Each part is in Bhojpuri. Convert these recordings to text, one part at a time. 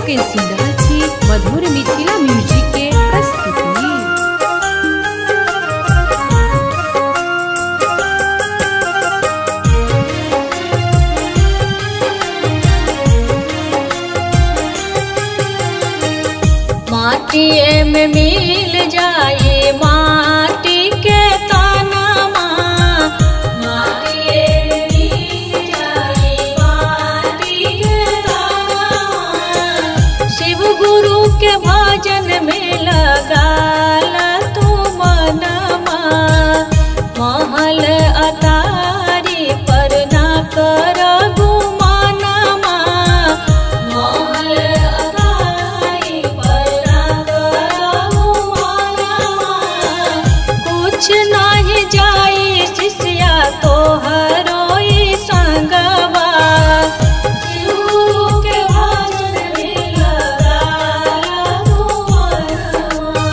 के सुन रहल छी मधुर मिथिला म्यूजिक के प्रस्तुति। माटिए में मिल जाए माटी के तनमा, माटिए में मिल जाए माटी के तनमा, शिव गुरु के भजन में लगाल तू मनमा, महल अटारी पर ना कर गुमानमा, महल अटारी पर ना कर गुमानमा, कुछ नहीं जाई शिष्या तोहरो ई संगवा, शिव गुरु के भजन में लगाल तू मनवा।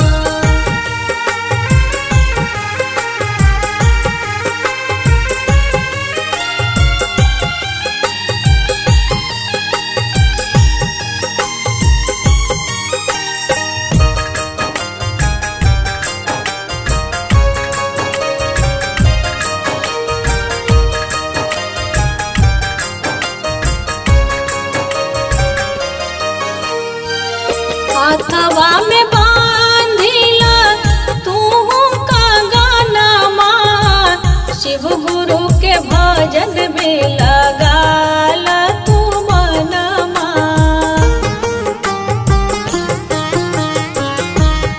हाथवा में बांधिला तू कंगनमा, शिव गुरु के भजन में लगाल तू मनमा,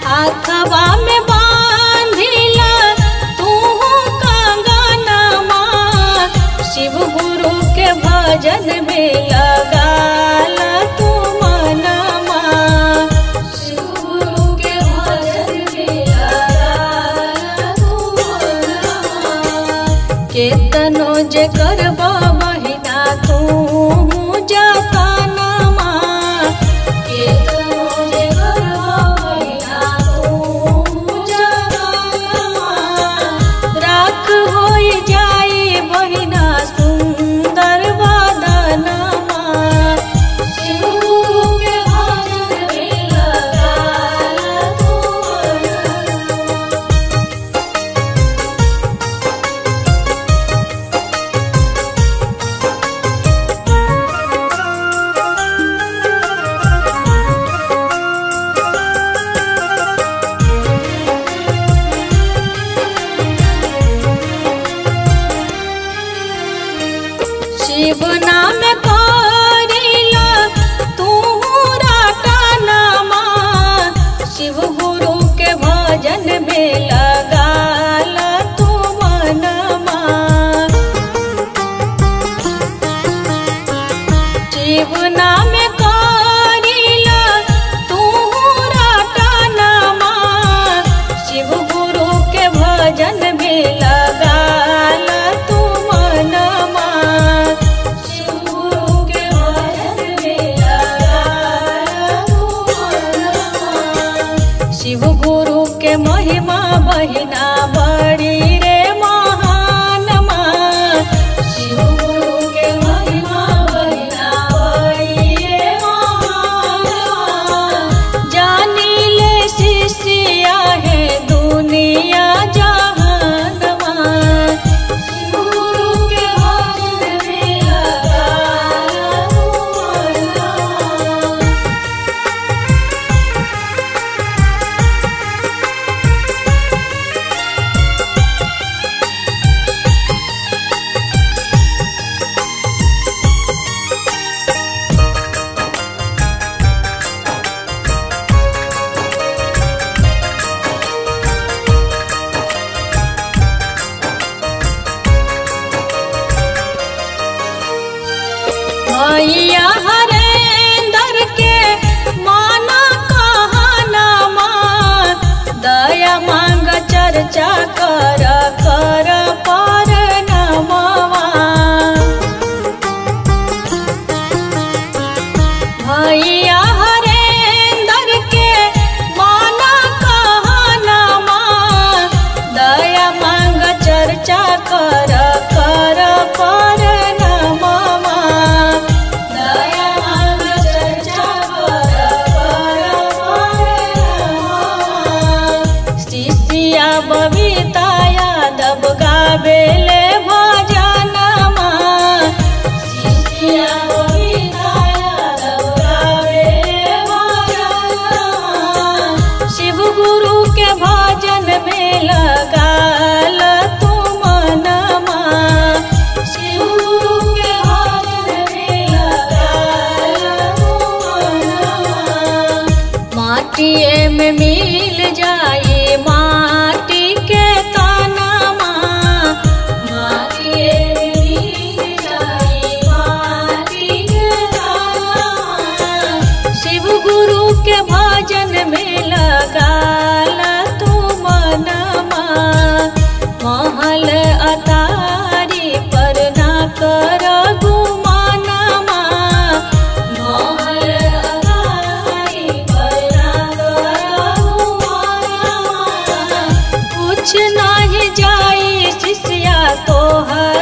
हाथवा में बांधिला तू कंगनमा, शिव गुरु के भजन में लगाल तू मनमा, शिव गुरु के भजन में लगाल तू मनवा। केतनो जे करबा महीना तू जतनमा, केतनो जे करबा महीना तू जतनमा, राख होई जाई बहिना सुंदर बदनमा, शिव गुरु के भजन में लगाल तू मनवा। शिव नाम करिला तू रटनमा, शिव गुरु के भजन में लगाल तू मनमा, शिव नाम करिला तू रटनमा, शिव गुरु के भजन में लगाल तू मनमा, शिव गुरु के भजन में लगाल तू मनवा। शिव गुरु के महिमा बहिना बड़ी रे महानमा, शिव गुरु के महिमा बहिना बड़ी रे महानमा, जानी ले शिष्या है दुनिया जहानमा, शिव गुरु के भजन में लगाल तू मनवा। भैया हरेंद्र के माना कहनमा, दया मांग चर्चा कर कर पर नमवा, भैया हरेंद्र के माना कहनमा, दया मांग चर्चा कर कर पर नमवा, दया मांग चर्चा कर तोहर